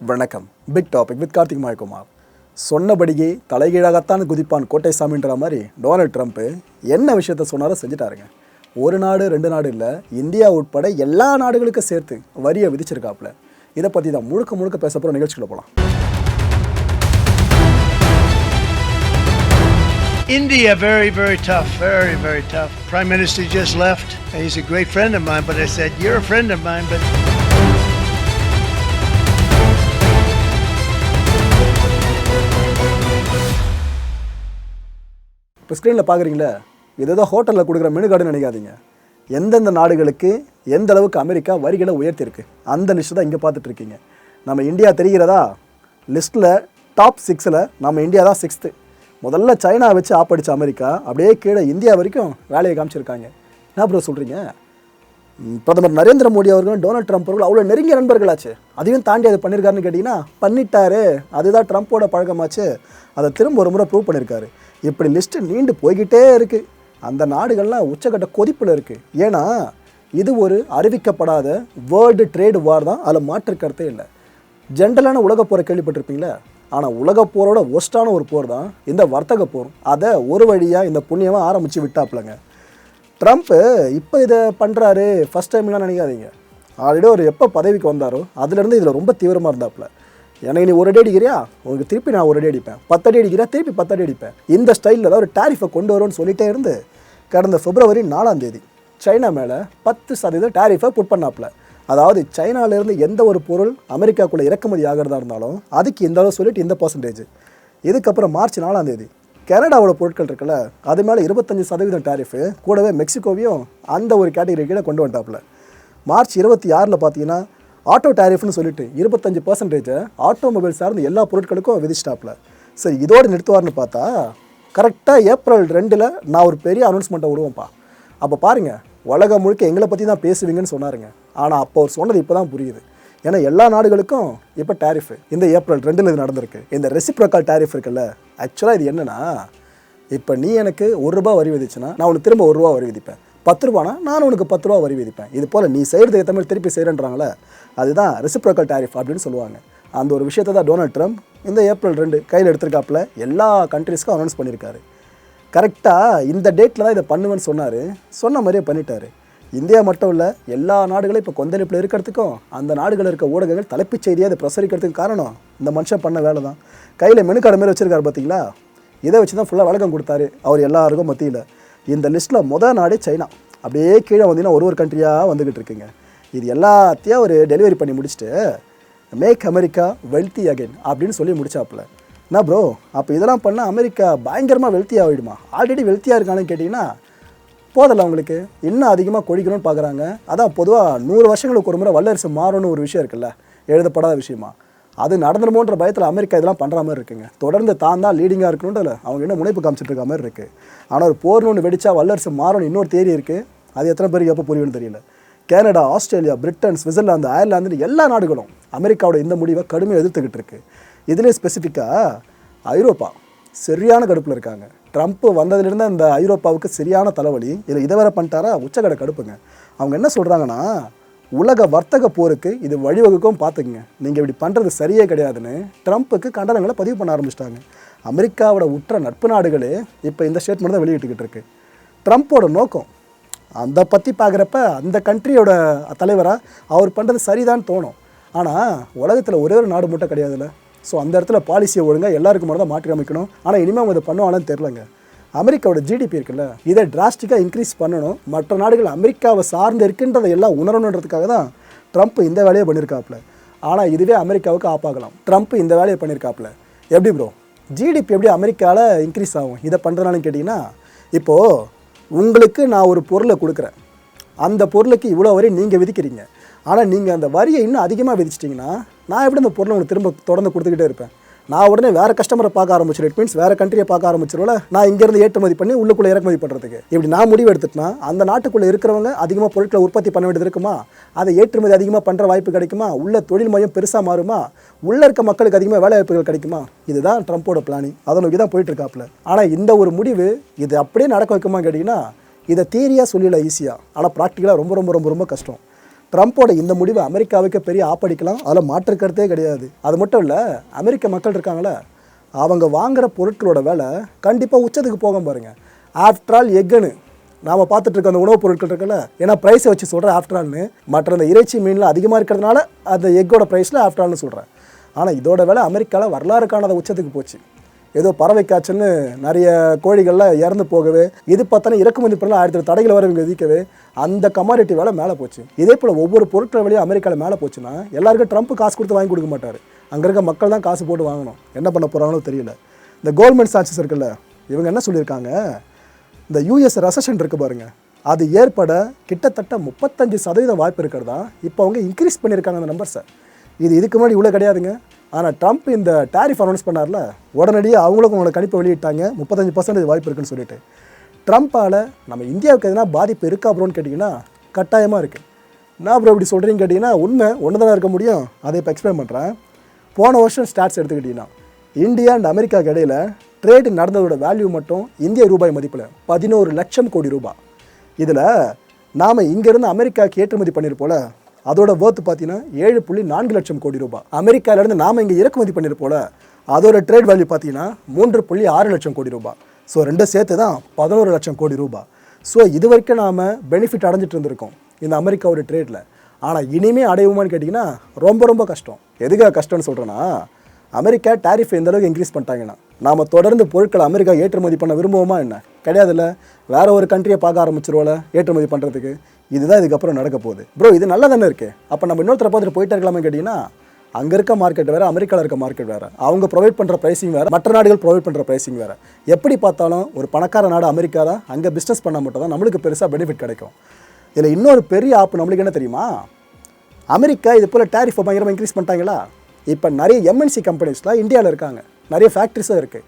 வணக்கம். Big topic with Karthik Mayakumar. சொன்னபடியே தலைகீழாகத்தான் குதிப்பான் கோட்டை சாமின்ற மாதிரி டொனால்ட் ட்ரம்ப் என்ன விஷயத்த சொன்னாரோ செஞ்சுட்டாருங்க. ஒரு நாடு ரெண்டு நாடு இல்லை, இந்தியா உட்பட எல்லா நாடுகளுக்கும் சேர்த்து வரியை விதிச்சிருக்காப்புல. இதை பற்றி தான் முழுக்க பேச போகிற நிகழ்ச்சிக்குள்ள போகலாம். India, very tough, very tough. Prime Minister just left. He's a great friend of mine, but I said, you're a friend of mine, but... இப்போ ஸ்க்ரீனில் பார்க்குறீங்களா, இதுதான் ஹோட்டலில் கொடுக்குற மெனு கார்டுன்னு நினைக்காதீங்க. எந்தெந்த நாடுகளுக்கு எந்த அளவுக்கு அமெரிக்கா வரிகளை உயர்த்திருக்கு அந்த லிஸ்ட்டு தான் இங்கே பார்த்துட்ருக்கீங்க. நம்ம இந்தியா தெரிகிறதா? லிஸ்ட்டில் டாப் 6ல் நம்ம இந்தியா தான் 6th. முதல்ல சைனா வச்சு ஆப்படிச்ச அமெரிக்கா அப்படியே கீழே இந்தியா வரைக்கும் வேலையை காமிச்சிருக்காங்க. என்ன ப்ரோ சொல்கிறீங்க? பிரதமர் நரேந்திர மோடி அவர்களும் டொனால்ட் ட்ரம்ப் அவர்கள் அவ்வளோ நெருங்கிய நண்பர்களாச்சு. அதையும் தாண்டி அதை பண்ணியிருக்காருன்னு கேட்டிங்கன்னா பண்ணிட்டாரு. அதுதான் ட்ரம்ப்போட பழக்கமாச்சு. அதை திரும்ப ஒரு முறை ப்ரூவ் பண்ணியிருக்காரு. இப்படி லிஸ்ட்டு நீண்டு போய்கிட்டே இருக்குது. அந்த நாடுகள்லாம் உச்சக்கட்ட கொதிப்பில் இருக்குது. ஏன்னா இது ஒரு அறிவிக்கப்படாத வேர்ல்டு ட்ரேடு வார் தான், அதில் மாற்று கருத்தே இல்லை. ஜென்ரலான உலக போரை கேள்விப்பட்டிருப்பீங்களே, ஆனால் உலக போரோட ஒஸ்டான ஒரு போர் தான் இந்த வர்த்தக போர். அதை ஒரு வழியாக இந்த புண்ணியமாக ஆரம்பித்து விட்டாப்புலங்க. ட்ரம்ப்பு இப்போ இதை பண்ணுறாரு ஃபஸ்ட் டைம்லாம் நினைக்காதீங்க. ஆல்ரெடி ஒரு எப்போ பதவிக்கு வந்தாரோ அதுலேருந்து இதில் ரொம்ப தீவிரமாக இருந்தாப்புல. எனக்கு நீ ஒரு அடி அடிக்கிறியா, உங்களுக்கு திருப்பி நான் ஒரு அடி அடிப்பேன், 10 அடி அடிக்கிறியா திருப்பி 10 அடி அடிப்பேன். இந்த ஸ்டைலில் தான் ஒரு டேரிஃபை கொண்டு வரும்னு சொல்லிகிட்டே இருந்து கடந்த பிப்ரவரி 4 சைனா மேலே 10% டேரிஃபை புட் பண்ணாப்புல. அதாவது சைனாவிலேருந்து எந்த ஒரு பொருள் அமெரிக்காக்குள்ளே இறக்குமதி ஆகிறதா இருந்தாலும் அதுக்கு இந்த அளவு சொல்லிட்டு இந்த பர்சன்டேஜ். இதுக்கப்புறம் மார்ச் 4 கனடாவோட பொருட்கள் இருக்குல்ல, அது மேலே 25% டேரிஃபு, கூடவே மெக்சிகோவையும் அந்த ஒரு கேட்டகரி கீழே கொண்டு வந்துட்டாப்புல. மார்ச் 26 பார்த்தீங்கன்னா ஆட்டோ டேரிஃப்னு சொல்லிட்டு 25% ஆட்டோமொபைல் சார்ந்த எல்லா பொருட்களுக்கும் விதிச்சிட்டாப்புல. சரி, இதோடு நிறுத்துவார்னு பார்த்தா கரெக்டாக ஏப்ரல் 2 நான் ஒரு பெரிய அனௌன்ஸ்மெண்ட்டை விடுவேன்ப்பா. அப்போ பாருங்கள், உலகம் முழுக்க எங்களை பற்றி தான் பேசுவீங்கன்னு சொன்னாருங்க. ஆனால் அப்போ அவர் சொன்னது இப்போ தான் புரியுது. ஏன்னா எல்லா நாடுகளுக்கும் இப்போ டேரிஃபு இந்த ஏப்ரல் 2 இது நடந்திருக்கு. இந்த ரெசிப்ரோக்கல் டேரிஃப் இருக்குல்ல, ஆக்சுவலாக இது என்னென்னா, இப்போ நீ எனக்கு ₹1 வரி விதிச்சுன்னா நான் உனக்கு திரும்ப ₹1 வரி விதிப்பேன். ₹10 நான் உனக்கு ₹10 வரி விதிப்பேன். இது போல் நீ செய்கிறது ஏற்ற மாதிரி திருப்பி செய்கிறேன்றாங்களே, அதுதான் ரெசிப்ரோக்கல் டேரிஃப் அப்படின்னு சொல்லுவாங்க. அந்த ஒரு விஷயத்தை தான் டொனால்ட் ட்ரம்ப் இந்த ஏப்ரல் 2 கையில் எடுத்திருக்காப்புல. எல்லா கண்ட்ரீஸ்க்கும் அனௌன்ஸ் பண்ணியிருக்காரு. கரெக்டாக இந்த டேட்டில் தான் இதை பண்ணுவேன்னு சொன்னார். சொன்ன மாதிரியே பண்ணிட்டாரு. இந்தியா மட்டும் இல்லை, எல்லா நாடுகளும் இப்போ கொந்தளிப்பில் இருக்கிறதுக்கும் அந்த நாடுகளில் இருக்க ஊடகங்கள் தலைப்புச் செய்தியாக அதை பிரசரிக்கிறதுக்கு காரணம் இந்த மனுஷன் பண்ண வேலை தான். கையில் மெனு கார்டு மாரி வச்சுருக்காரு பார்த்தீங்களா, இதை வச்சு தான் ஃபுல்லாக வழக்கம் கொடுத்தாரு அவர் எல்லாருக்கும் மத்தியில். இந்த லிஸ்ட்டில் முதல் நாடே சைனா. அப்படியே கீழே வந்தீங்கன்னா ஒரு கண்ட்ரியாக வந்துக்கிட்டு இருக்குங்க. இது எல்லாத்தையும் அவர் டெலிவரி பண்ணி முடிச்சுட்டு மேக் அமெரிக்கா வெல்த்தி அகைன் அப்படின்னு சொல்லி முடிச்சாப்புல. என்ன ப்ரோ, அப்போ இதெல்லாம் பண்ணால் அமெரிக்கா பயங்கரமாக வெல்த்தி ஆகிடுமா? ஆல்ரெடி வெல்த்தியாக இருக்கான்னு கேட்டிங்கன்னா போதில்ல, அவங்களுக்கு இன்னும் அதிகமாக கொழிக்கணும்னு பார்க்குறாங்க. அதான் பொதுவாக 100 வருஷங்களுக்கு ஒரு முறை வல்லரசு மாறணும்னு ஒரு விஷயம் இருக்குல்ல, எழுதப்படாத விஷயமா. அது நடந்துடுமோன்ற பயத்தில் அமெரிக்கா இதெல்லாம் பண்ணுற மாதிரி இருக்குங்க. தொடர்ந்து தான் லீடிங்காக இருக்கணுன்றதில்ல அவங்க இன்னும் முனைப்பு காமிச்சிட்டு இருக்க மாதிரி இருக்குது. ஆனால் ஒரு போர்னு ஒன்று வெடிச்சா வல்லரசு மாறணும் இன்னொரு தேரி இருக்குது. அது எத்தனை பேருக்கு எப்போ புரியும்னு தெரியல. Canada, Australia, Britain, Switzerland, Ireland எல்லா நாடுகளும் அமெரிக்காவோட இந்த முடிவை கடுமையாக எதிர்த்துக்கிட்டு இருக்கு. இதுலேயே ஸ்பெசிஃபிக்காக ஐரோப்பா சரியான கடுப்பில் இருக்காங்க. ட்ரம்ப் வந்ததுலேருந்து அந்த ஐரோப்பாவுக்கு சரியான தலைவலி. இதில் இதை வேற பண்ணிட்டாரா, உச்சக்கடை கடுப்புங்க. அவங்க என்ன சொல்கிறாங்கன்னா, உலக வர்த்தக போருக்கு இது வழிவகுக்கும் பார்த்துக்குங்க, நீங்கள் இப்படி பண்ணுறது சரியே கிடையாதுன்னு ட்ரம்ப்புக்கு கண்டனங்களை பதிவு பண்ண ஆரம்பிச்சிட்டாங்க. அமெரிக்காவோட உற்ற நட்பு நாடுகளே இப்போ இந்த ஸ்டேட்மெண்ட் தான் வெளியிட்டுக்கிட்டு இருக்கு. ட்ரம்ப்போட நோக்கம் அதை பற்றி பார்க்குறப்ப அந்த கண்ட்ரியோட தலைவராக அவர் பண்ணுறது சரிதான் தோணும். ஆனால் உலகத்தில் ஒரே ஒரு நாடு மட்டும் கிடையாதுல்ல. ஸோ அந்த இடத்துல பாலிசியை ஒழுங்காக எல்லாருக்கும் மட்டும் தான் மாற்றி அமைக்கணும். ஆனால் இனிமேல் அவங்க இதை பண்ணுவாங்கன்னு தெரிலங்க. அமெரிக்காவோட ஜிடிபி இருக்குல்ல, இதை டிராஸ்டிக்காக இன்க்ரீஸ் பண்ணணும். மற்ற நாடுகள் அமெரிக்காவை சார்ந்து இருக்கின்றதை எல்லாம் உணரணுன்றதுக்காக தான் ட்ரம்ப் இந்த வேலையை பண்ணியிருக்காப்புல. ஆனால் இதுவே அமெரிக்காவுக்கு ஆப்பாகலாம். ட்ரம்ப் இந்த வேலையை பண்ணியிருக்காப்புல. எப்படி ப்ரோ, ஜிடிபி எப்படி அமெரிக்காவில் இன்க்ரீஸ் ஆகும் இதை பண்ணுறதுனாலும் கேட்டிங்கன்னா, இப்போது உங்களுக்கு நான் ஒரு பொருளை கொடுக்குறேன், அந்த பொருளுக்கு இவ்வளோ வரி நீங்கள் விதிக்கிறீங்க. ஆனால் நீங்கள் அந்த வரியை இன்னும் அதிகமாக விதிச்சிட்டிங்கன்னா நான் எப்படி அந்த பொருளை உங்களுக்கு திரும்ப தொடர்ந்து கொடுத்துக்கிட்டே இருப்பேன். நான் உடனே வேறு கஸ்டமரை பார்க்க ஆரம்பிச்சிடும். இட் மீன்ஸ் வேறு கண்ட்ரியை பார்க்க ஆரம்பிச்சிருவோம்ல. நான் இங்கேருந்து ஏற்றுமதி பண்ணி உள்ளுக்குள்ளே இறக்குமதி பண்ணுறதுக்கு இப்படி நான் முடிவு எடுத்துட்டுனா அந்த நாட்டுக்குள்ளே இருக்கிறவங்க அதிகமாக பொருட்களை உற்பத்தி பண்ண வேண்டியது இருக்குமா? அதை ஏற்றுமதி அதிகமாக பண்ணுற வாய்ப்பு கிடைக்குமா? உள்ள தொழில் மையம் பெருசாக மாறுமா? உள்ளே இருக்க மக்களுக்கு அதிகமாக வேலை வாய்ப்புகள் கிடைக்குமா? இதுதான் ட்ரம்ப்போட பிளானிங். அதை நோக்கி தான் போயிட்டுருக்காப்புல. ஆனால் இந்த ஒரு முடிவு இது அப்படியே நடக்க வைக்குமா கேட்டிங்கன்னா, இதை தியரியாக சொல்லல ஈஸியாக, ஆனால் ப்ராக்டிக்கலாக ரொம்ப ரொம்ப ரொம்ப ரொம்ப கஷ்டம். ட்ரம்ப்போட இந்த முடிவு அமெரிக்காவுக்கு பெரிய ஆப்படிக்கலாம், அதில் மாற்றுக்கிறதே கிடையாது. அது மட்டும் இல்லை, அமெரிக்க மக்கள் இருக்காங்களே, அவங்க வாங்குகிற பொருட்களோட விலை கண்டிப்பாக உச்சத்துக்கு போக பாருங்கள். ஆஃப்டர் ஆல் எக்குன்னு நாம் பார்த்துட்டு இருக்க அந்த உணவுப் பொருட்கள் இருக்குல்ல, ஏன்னா ப்ரைஸை வச்சு சொல்கிறேன் ஆஃப்டர் ஆல்னு, மற்ற அந்த இறைச்சி மீனில் அதிகமாக இருக்கிறதுனால அந்த எக்கோட ப்ரைஸில் ஆஃப்டர் ஆல்னு சொல்கிறேன். ஆனால் இதோட விலை அமெரிக்காவில் வரலாறு காணாத உச்சத்துக்கு போச்சு. ஏதோ பறவை காய்ச்சல்னு நிறைய கோழிகளில் இறந்து போகவே, இது பார்த்தாலும் இறக்குமதி பொருள் 1000 தடைகள் வர விதிக்கவே அந்த கமாடிட்டி விலை மேலே போச்சு. இதே போல் ஒவ்வொரு பொருட்கள் விலையும் அமெரிக்காவில் மேலே போச்சுன்னா எல்லாருக்கும் ட்ரம்ப் காசு கொடுத்து வாங்கி கொடுக்க மாட்டார். அங்கே இருக்க மக்கள் தான் காசு போட்டு வாங்கணும். என்ன பண்ண போகிறாங்களோ தெரியல. இந்த கோல்ட்மேன் சாட்சஸ் இருக்குல்ல, இவங்க என்ன சொல்லியிருக்காங்க, இந்த யூஎஸ் ரெசஷன் இருக்குது பாருங்கள், அது ஏற்பட கிட்டத்தட்ட 35% வாய்ப்பு இருக்கிறதா இப்போ அவங்க இன்க்ரீஸ் பண்ணியிருக்காங்க அந்த நம்பர்ஸை. இதுக்கு முன்னாடி இவ்வளோ கிடையாதுங்க. ஆனால் ட்ரம்ப் இந்த டேரிஃப் அனௌன்ஸ் பண்ணார்ல, உடனடியாக அவங்களுக்கும் அவங்களோட கணிப்பை வெளியிட்டாங்க, 35% வாய்ப்பு இருக்குன்னு சொல்லிட்டு. ட்ரம்ப்பால் நம்ம இந்தியாவுக்கு எதனா பாதிப்பு இருக்கா ப்ரோன்னு கேட்டிங்கன்னா கட்டாயமாக இருக்குது. நான் ப்ரோ இப்படி சொல்கிறீங்கன்னு கேட்டிங்கன்னா உண்மை ஒன்று தானே இருக்க முடியும். அதை இப்போ எக்ஸ்பிளைன் பண்ணுறேன். போன வருஷம் ஸ்டாட்ஸ் எடுத்துக்கிட்டிங்கன்னா இந்தியா அண்ட் அமெரிக்காவுக்கு இடையில் ட்ரேடு நடந்ததோட வேல்யூ மட்டும் இந்திய ரூபாய் மதிப்பில் 11 லட்சம் கோடி ரூபாய். இதில் நாம் இங்கேருந்து அமெரிக்காவுக்கு ஏற்றுமதி பண்ணியிருப்போல, அதோட வேர்த்து பார்த்தீங்கன்னா 7.4 லட்சம் கோடி ரூபாய். அமெரிக்காவிலேருந்து நாம் இங்கே இறக்குமதி பண்ணியிருப்போல, அதோட ட்ரேட் வேல்யூ பார்த்தீங்கன்னா 3.6 லட்சம் கோடி ரூபாய். ஸோ ரெண்டும் சேர்த்து தான் 11 லட்சம் கோடி ரூபாய். ஸோ இது வரைக்கும் நாம் பெனிஃபிட் அடைஞ்சிட்டு இருந்திருக்கோம் இந்த அமெரிக்காவோட ட்ரேடில். ஆனால் இனிமேல் அடையுமான்னு கேட்டிங்கன்னா ரொம்ப கஷ்டம். எதுக்காக கஷ்டம்னு சொல்கிறேன்னா, அமெரிக்கா டேரிஃப் எந்த அளவுக்கு இன்க்ரீஸ் பண்ணிட்டாங்கன்னா நாம் தொடர்ந்து பொருட்களை அமெரிக்கா ஏற்றுமதி பண்ண விரும்புவோமா என்ன? கிடையாதுல்ல. வேறு ஒரு கண்ட்ரியை பார்க்க ஆரம்பிச்சிருவோல ஏற்றுமதி பண்ணுறதுக்கு. இதுதான் இதுக்கப்புறம் நடக்க போகுது. ப்ரோ இது நல்லா தானே இருக்குது. அப்போ நம்ம இன்னொருத்தரை பார்த்துட்டு போயிட்டே இருக்கலாமே கேட்டிங்கன்னா, அங்கே இருக்க மார்க்கெட் வேறு, அமெரிக்காவில் இருக்க மார்க்கெட் வேறு, அவங்க ப்ரொவைட் பண்ணுற ப்ரைஸிங் வேறு, மற்ற நாடுகள் ப்ரொவைட் பண்ணுற ப்ரைஸிங் வேறு. எப்படி பார்த்தாலும் ஒரு பணக்கார நாடு அமெரிக்கா தான். அங்கே பிஸ்னஸ் பண்ணால் மட்டும் தான் நம்மளுக்கு பெருசாக பெனிஃபிட் கிடைக்கும். இதில் இன்னொரு பெரிய ஆப்பு நம்மளுக்கு என்ன தெரியுமா, அமெரிக்கா இது போல் டேரிஃபை பயங்கரமாக இன்க்ரீஸ் பண்ணிட்டாங்களா. இப்போ நிறைய எம்என்சி கம்பெனிஸ்லாம் இந்தியாவில் இருக்காங்க, நிறைய ஃபேக்ட்ரிஸும் இருக்குது.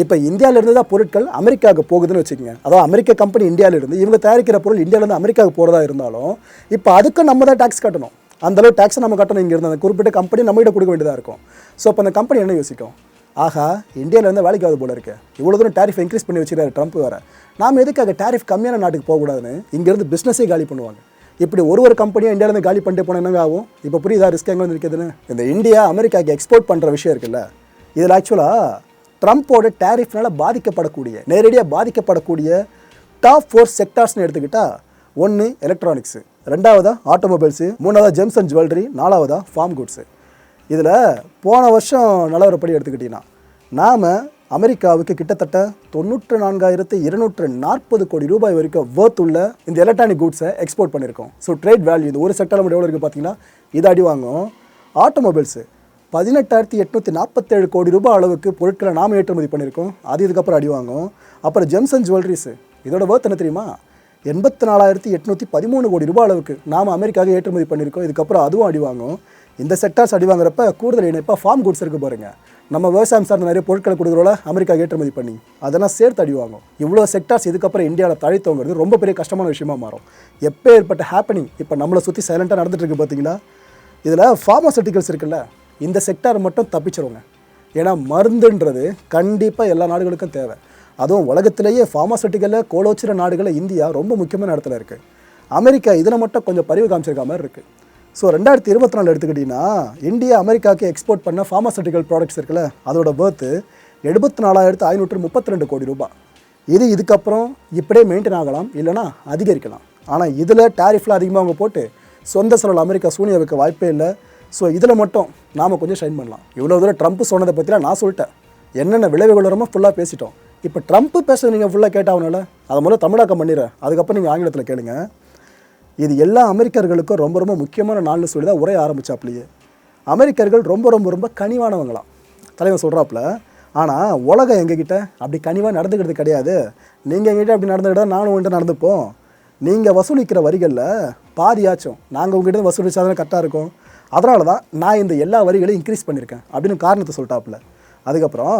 இப்போ இந்தியாவிலேருந்து தான் பொருட்கள் அமெரிக்காவுக்கு போகுதுன்னு வச்சுக்கோங்க. அதாவது அமெரிக்க கம்பெனி இந்தியாவிலேருந்து இவங்க தயாரிக்கிற பொருள் இந்தியாவிலேருந்து அமெரிக்காவுக்கு போகிறதா இருந்தாலும் இப்போ அதுக்கும் நம்ம தான் டேக்ஸ் கட்டணும். அந்தளவு டேக்ஸை நம்ம கட்டணும். இங்கே இருந்த அந்த குறிப்பிட்ட கம்பெனி நம்மகிட்ட கொடுக்க வேண்டியதாக இருக்கும். ஸோ அப்போ அந்த கம்பெனி என்ன யோசிக்கும், ஆஹா இந்தியாவிலேருந்து வேலைக்காவது போல இருக்குது, இவ்வளோ தூரம் டேரிஃப் இன்க்ரீஸ் பண்ணி வச்சுருக்காரு ட்ரம்ப் வேறு, நாம் எதுக்காக டேரிஃப் கம்மியான நாட்டுக்கு போகக்கூடாதுன்னு இங்கேருந்து பிஸ்னஸே காலி பண்ணுவாங்க. இப்படி ஒரு கம்பெனியாக இந்தியாவிலேருந்து காலி பண்ணிட்டு போனால் என்னங்க ஆகும்? இப்போ புரியுதா ரிஸ்க் எங்கே வந்து இருக்குதுன்னு. இந்த இந்தியா அமெரிக்காவுக்கு எக்ஸ்போர்ட் பண்ணுற விஷயம் இருக்குல்ல, இதில் ஆக்சுவலாக ட்ரம்ப்போட டேரிஃப்னால் நேரடியாக பாதிக்கப்படக்கூடிய டாப் 4 செக்டார்ஸ்னு எடுத்துக்கிட்டால், 1 electronics, 2 automobiles, 3 gems and jewellery, 4 farm goods. இதில் போன வருஷம் நிலவரப்படி எடுத்துக்கிட்டிங்கன்னா நாம் அமெரிக்காவுக்கு கிட்டத்தட்ட 94,240 கோடி ரூபாய் வரைக்கும் வேர்த் உள்ள இந்த எலக்ட்ரானிக் குட்ஸை எக்ஸ்போர்ட் பண்ணியிருக்கோம். ஸோ ட்ரேட் வேல்யூ இது ஒரு செக்டரில் மட்டும் எவ்வளோ இருக்குது பார்த்தீங்கன்னா, இது அடி வாங்கும். ஆட்டோமொபைல்ஸு 18,847 கோடி ரூபாய் அளவுக்கு பொருட்களை நாம் ஏற்றுமதி பண்ணியிருக்கோம், அது இதுக்கப்புறம் அடி வாங்கும். அப்புறம் ஜெம்ஸ் அண்ட் ஜுவல்லரிஸு, இதோட வேர்த் என்ன தெரியுமா, 84,813 கோடி ரூபாய் அளவுக்கு நாம் அமெரிக்காவுக்கு ஏற்றுமதி பண்ணியிருக்கோம், இதுக்கப்புறம் அதுவும் அடி வாங்கும். இந்த செக்டார்ஸ் அடி வாங்குறப்ப கூடுதல் இணைப்பாக ஃபார்ம் குட்ஸ் இருக்குது பாருங்கள், நம்ம விவசாயம் சார்ந்த நிறைய பொருட்களை கொடுக்குறோம்ல அமெரிக்காவுக்கு ஏற்றுமதி பண்ணி, அதெல்லாம் சேர்த்து அடி வாங்கும். இவ்வளோ செக்டார்ஸ் இதுக்கப்புறம் இந்தியாவில் தழைத்தோங்கிறது ரொம்ப பெரிய கஷ்டமான விஷயமா மாறும். எப்போ ஏற்பட்ட ஹேப்பனிங் இப்போ நம்மளை சுற்றி சைலண்ட்டாக நடந்துட்டு இருக்கு பார்த்தீங்களா. இதில் ஃபார்மாசூட்டிக்கல்ஸ் இருக்குல்ல, இந்த செக்டார் மட்டும் தப்பிச்சிருவோங்க. ஏன்னா மருந்துன்றது கண்டிப்பாக எல்லா நாடுகளுக்கும் தேவை. அதுவும் உலகத்திலேயே ஃபார்மாசூட்டிக்கலில் கோலோச்சிற நாடுகளில் இந்தியா ரொம்ப முக்கியமான இடத்துல இருக்குது. அமெரிக்கா இதில் மட்டும் கொஞ்சம் பரிவு காமிச்சிருக்க மாதிரி இருக்குது. ஸோ 2024 எடுத்துக்கிட்டிங்கன்னா இந்தியா அமெரிக்காவுக்கு எக்ஸ்போர்ட் பண்ண ஃபார்மாசூட்டிக்கல் ப்ராடக்ட்ஸ் இருக்குல்ல, அதோட வேர்த்து 74,532 கோடி ரூபாய். இதுக்கப்புறம் இப்படியே மெயின்டைன் ஆகலாம், இல்லைனா அதிகரிக்கலாம். ஆனால் இதில் டேரிஃபில் அதிகமாக அவங்க போட்டு சொந்த செலவில் அமெரிக்கா சூனிய வைக்க வாய்ப்பே இல்லை. ஸோ இதில் மட்டும் நாம் கொஞ்சம் ஷைன் பண்ணலாம். இவ்வளோ தூரம் ட்ரம்ப் சொன்னதை பற்றிலாம் நான் சொல்லிட்டேன், என்னென்ன விளைவுகள் வரமோ ஃபுல்லாக பேசிட்டோம். இப்போ ட்ரம்ப் பேசுறது நீங்கள் ஃபுல்லாக கேட்டாகனால அதை முதல்ல தமிழாக்கம் பண்ணிடுறேன், அதுக்கப்புறம் நீங்கள் ஆங்கிலத்தில் கேளுங்க. இது எல்லா அமெரிக்கர்களுக்கும் ரொம்ப முக்கியமான நாள்னு சொல்லி தான் உரைய ஆரம்பித்தாப்லையே. அமெரிக்கர்கள் ரொம்ப கனிவானவங்களாம் தலைவர் சொல்கிறாப்புல. ஆனால் உலகம் எங்ககிட்ட அப்படி கனிவாக நடந்துக்கிறது கிடையாது. நீங்கள் எங்ககிட்ட அப்படி நடந்துக்கிட்டால் நானும் உங்கள்கிட்ட நடந்துப்போம். நீங்கள் வசூலிக்கிற வரிகளில் பாதியாச்சும் நாங்கள் உங்கள்கிட்ட வசூலிச்சா தானே கரெக்டாக இருக்கும். அதனால தான் நான் இந்த எல்லா வரிகளையும் இன்க்ரீஸ் பண்ணியிருக்கேன் அப்படின்னு காரணத்தை சொல்லிட்டாப்புல. அதுக்கப்புறம்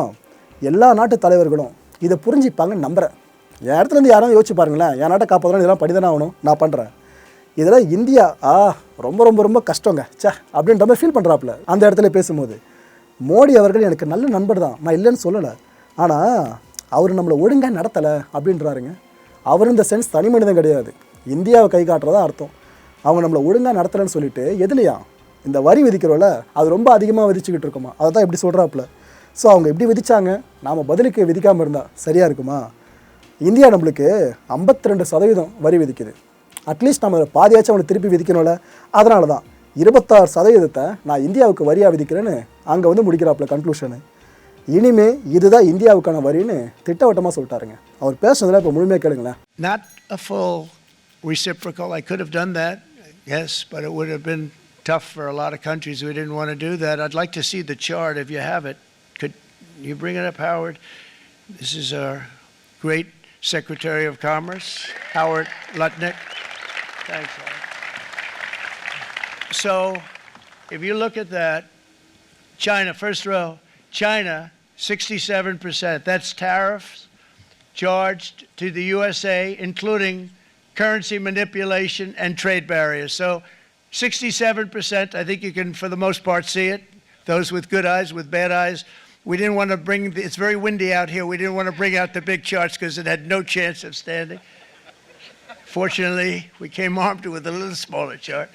எல்லா நாட்டு தலைவர்களும் இதை புரிஞ்சிப்பாங்கன்னு நம்புகிறேன். என் இடத்துலேருந்து யாரும் யோசிச்சு பாருங்களேன், என் நாட்டை காப்பாற்றணும், இதெல்லாம் படிதானே ஆகணும், நான் பண்ணுறேன். இதில் இந்தியா ரொம்ப கஷ்டங்க சே அப்படின்ற மாதிரி ஃபீல் பண்ணுறாப்புல. அந்த இடத்துல பேசும்போது மோடி அவர்கள் எனக்கு நல்ல நண்பர் தான், நான் இல்லைன்னு சொல்லலை. ஆனால் அவர் நம்மளை ஒழுங்காக நடத்தலை அப்படின்றாருங்க. அவர் இந்த சென்ஸ் தனி மனிதன் கிடையாது, இந்தியாவை கை காட்டுறதா அர்த்தம். அவங்க நம்மளை ஒழுங்காக நடத்தலைன்னு சொல்லிட்டு எதுலையா இந்த வரி விதிக்கிறோம்ல அது ரொம்ப அதிகமாக விதிச்சுக்கிட்டு இருக்கோமா, அதை தான் இப்படி சொல்கிறாப்புல. ஸோ அவங்க எப்படி விதித்தாங்க, நாம் பதிலுக்கு விதிக்காமல் இருந்தால் சரியாக இருக்குமா? இந்தியா நம்மளுக்கு 52% வரி விதிக்குது. அட்லீஸ்ட் நம்ம பாதியாச்சும் அவனை திருப்பி விதிக்கணும்ல. அதனால தான் 26% நான் இந்தியாவுக்கு வரியாக விதிக்கிறேன்னு அங்கே வந்து முடிக்கிறாப்புல கன்க்ளூஷனு. இனிமே இதுதான் இந்தியாவுக்கான வரின்னு திட்டவட்டமாக சொல்லிட்டாருங்க. அவர் பேசுனதில் இப்போ முழுமையாக கேளுங்களேன். Not a full reciprocal. I could have done that, yes, but it would have been tough for a lot of countries. We didn't want to do that. I'd like to see the chart if you have it. Could you bring it up, Howard? This is our great Secretary of Commerce, Howard Lutnick. Thanks, Howard. So, if you look at that, China, first row, China, 67%. That's tariffs charged to the USA, including currency manipulation and trade barriers. So 67%, I think you can, for the most part, see it. Those with good eyes, with bad eyes. We didn't want to bring, it's very windy out here. We didn't want to bring out the big charts because it had no chance of standing. Fortunately, we came armed with a little smaller chart.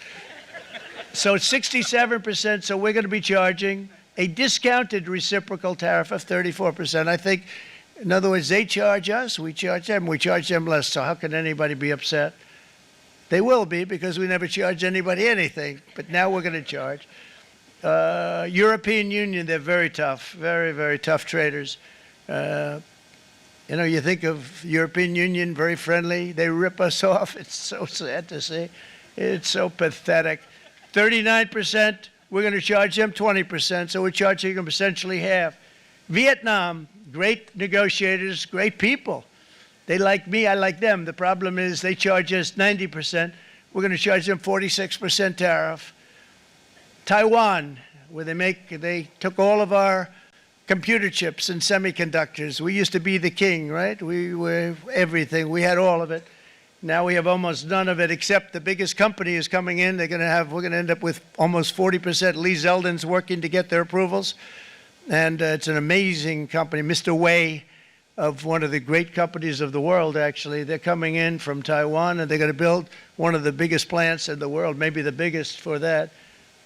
So 67%, so we're going to be charging a discounted reciprocal tariff of 34%. I think, in other words, they charge us, we charge them less. So how can anybody be upset? They will be, because we never charge anybody anything. But now we're going to charge. European Union, they're very tough, very, very tough traders. You know, you think of European Union, very friendly. They rip us off. It's so sad to see. It's so pathetic. 39%. We're going to charge them 20%, so we're charging them essentially half. Vietnam, great negotiators, great people. They like me, I like them. The problem is they charge us 90%. We're going to charge them 46% tariff. Taiwan, where they took all of our computer chips and semiconductors. We used to be the king, right? We were everything. We had all of it. Now we have almost none of it, except the biggest company is coming in. We're going to end up with almost 40%. Lee Zeldin's working to get their approvals. And it's an amazing company. Mr. Wei, of one of the great companies of the world, actually. They're coming in from Taiwan, and they're going to build one of the biggest plants in the world, maybe the biggest for that.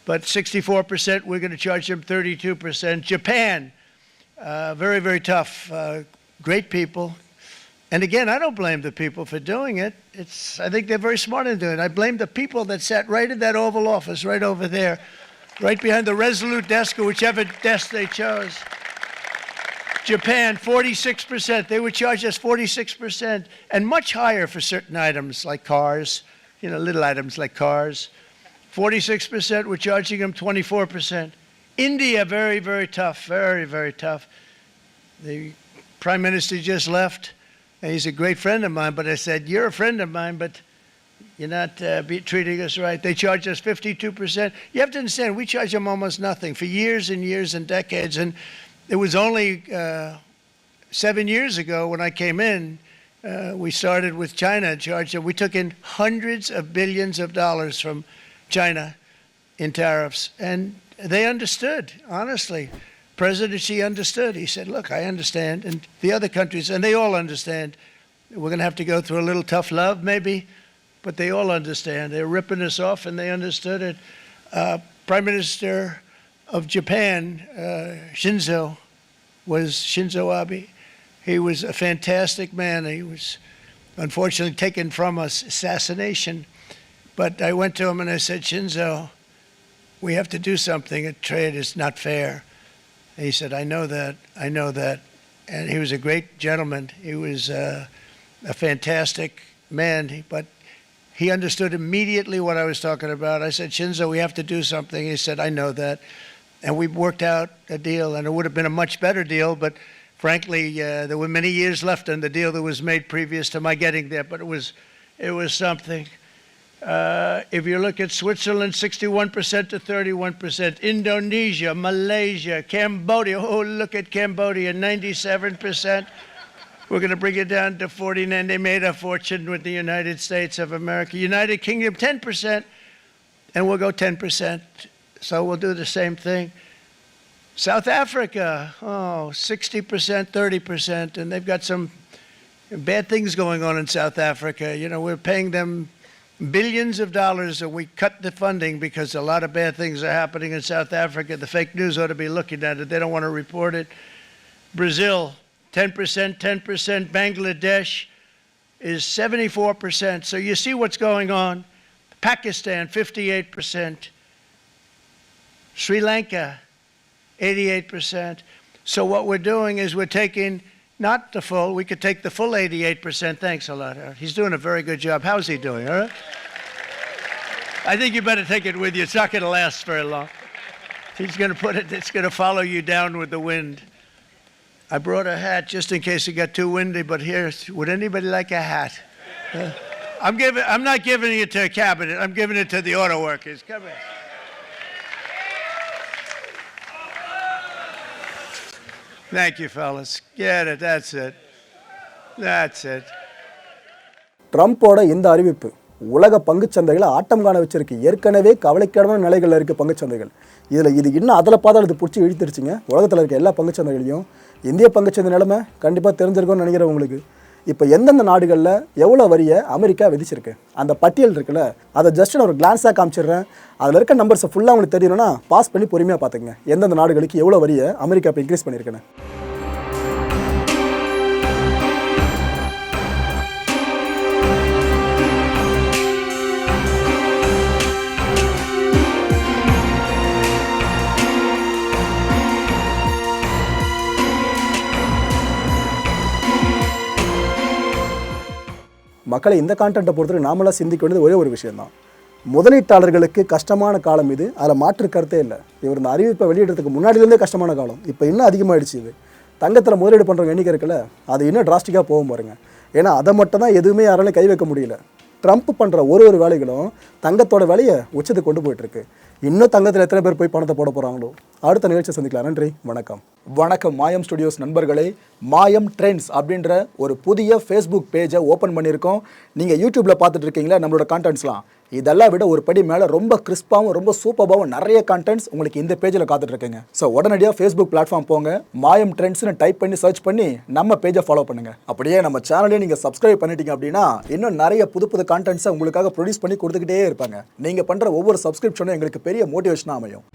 But 64%, we're going to charge them 32%. Japan, very, very tough. Great people. And again, I don't blame the people for doing it. I think they're very smart in doing it. I blame the people that sat right in that Oval Office, right over there, right behind the Resolute desk or whichever desk they chose. Japan, 46%. They would charge us 46%, and much higher for certain items like cars, you know, little items like cars. 46%, we're charging them 24%. India, very, very tough, very, very tough. The Prime Minister just left. He's a great friend of mine, but I said, you're a friend of mine, but you're not treating us right. They charge us 52%. You have to understand, we charge them almost nothing for years and years and decades. And it was only 7 years ago when I came in, we started with China and charged them. We took in hundreds of billions of dollars from China in tariffs. And they understood, honestly. President Xi understood. He said, look, I understand. And the other countries, and they all understand. We're going to have to go through a little tough love, maybe, but they all understand. They're ripping us off, and they understood it. Prime Minister of Japan, Shinzo Abe. He was a fantastic man. He was unfortunately taken from us, assassination. But I went to him and I said, Shinzo, we have to do something. A trade is not fair. He said, I know that. And he was a great gentleman. He was a fantastic man, but he understood immediately what I was talking about. I said, Shinzo, we have to do something. He said, I know that. And we worked out a deal, and it would have been a much better deal, but frankly, there were many years left on the deal that was made previous to my getting there, but it was something. If you look at Switzerland, 61% to 31%. Indonesia, Malaysia, Cambodia. Oh, look at Cambodia, 97%. We're going to bring it down to 49. They made a fortune with the United States of America. United Kingdom, 10%, and we'll go 10%. So we'll do the same thing. South Africa, 60%, 30%, and they've got some bad things going on in South Africa. You know, we're paying them billions of dollars, and we cut the funding because a lot of bad things are happening in South Africa. The fake news ought to be looking at it. They don't want to report it. Brazil, 10%, 10%. Bangladesh is 74%. So you see what's going on. Pakistan, 58%. Sri Lanka, 88%. So what we're doing is we're taking not the full, we could take the full 88%. Thanks a lot, Aaron. He's doing a very good job. How's he doing, all right? I think you better take it with you. It's not going to last very long. He's going to put it, it's going to follow you down with the wind. I brought a hat just in case it got too windy, but here, would anybody like a hat? I'm not giving it to a cabinet. I'm giving it to the auto workers. Come here. Thank you, fellas. Get it. That's it. That's it. ட்ரம்ப்போட இந்த அறிவிப்பு உலக பங்குச்சந்தைகளை ஆட்டம் காண வச்சிருக்கு. ஏற்கனவே கவலைக்கிடமான நிலைகளில் இருக்குது பங்குச்சந்தைகள். இது இன்னும் அதில் பார்த்தா அது பிடிச்சி இழுத்துருச்சுங்க. உலகத்தில் இருக்க எல்லா பங்குச்சந்தைகளையும். இந்திய பங்குச்சந்தை நிலைமை கண்டிப்பாக தெரிஞ்சிருக்கும்னு நினைக்கிறேன் உங்களுக்கு. இப்போ எந்தெந்த நாடுகளில் எவ்வளோ வரியை அமெரிக்கா விதிச்சிருக்கு அந்த பட்டியல் இருக்குல்ல, அதை ஜஸ்ட் நான் ஒரு கிளான்ஸாக காமிச்சிடுறேன். அதில் இருக்க நம்பர்ஸை ஃபுல்லாக உங்களுக்கு தெரியணும்னா பாஸ் பண்ணி பொறுமையாக பார்த்துங்க எந்தெந்த நாடுகளுக்கு எவ்வளோ வரியை அமெரிக்கா இப்போ இன்க்ரீஸ் பண்ணியிருக்கேன்னு. மக்களை இந்த கான்டென்ட்டை பொறுத்தவரை நாமெல்லாம் சிந்திக்க வேண்டியது ஒரே ஒரு விஷயம்தான். முதலீட்டாளர்களுக்கு கஷ்டமான காலம் இது, அதில் மாற்று கருத்தே இல்லை. இவர் இந்த அறிவிப்பை வெளியிடுறதுக்கு முன்னாடியிலேருந்தே கஷ்டமான காலம், இப்போ இன்னும் அதிகமாகிடுச்சு. இது தங்கத்தில் முதலீடு பண்ணுறவங்க எண்ணிக்கை இருக்குல்ல, அது இன்னும் டிராஸ்டிக்காக போகும் பாருங்க. ஏன்னா அதை மட்டும் தான் எதுவுமே யாராலையும் கை வைக்க முடியல. ட்ரம்ப் பண்ணுற ஒரு வேலைகளும் தங்கத்தோட விலையை உச்சத்துக்கு கொண்டு போயிட்டுருக்கு. இன்னும் தங்கத்தில் எத்தனை பேர் போய் பணத்தை போட போகிறாங்களோ. அடுத்த நிகழ்ச்சியை சந்திக்கலாம். நன்றி, வணக்கம். வணக்கம் மாயம் ஸ்டுடியோஸ் நண்பர்களே. மாயம் ட்ரெண்ட்ஸ் அப்படின்ற ஒரு புதிய ஃபேஸ்புக் பேஜை ஓப்பன் பண்ணியிருக்கோம். நீங்கள் யூடியூப்பில் பார்த்துட்டு இருக்கீங்களா நம்மளோட கான்டென்ட்ஸ்லாம். இதெல்லாம் விட ஒரு படி மேலே ரொம்ப கிறிஸ்பாகவும் ரொம்ப சூப்பராகவும் நிறைய கான்டென்ட்ஸ் உங்களுக்கு இந்த பேஜில் காத்துட்ருக்கேங்க. ஸோ உடனடியாக ஃபேஸ்புக் பிளாட்ஃபார்ம் போங்க, மாயம் ட்ரெண்ட்ஸ்னு டைப் பண்ணி சர்ச் பண்ணி நம்ம பேஜை ஃபாலோ பண்ணுங்கள். அப்படியே நம்ம சேனலையும் நீங்கள் சப்ஸ்கிரைப் பண்ணிட்டீங்க அப்படின்னா இன்னும் நிறைய புது கான்டென்ட்ஸை உங்களுக்காக ப்ரொடியூஸ் பண்ணி கொடுத்துக்கிட்டே இருப்பாங்க. நீங்கள் பண்ணுற ஒவ்வொரு சப்ஸ்கிரிப்ஷனும் எங்களுக்கு பெரிய மோட்டிவேஷனாக அமையும்.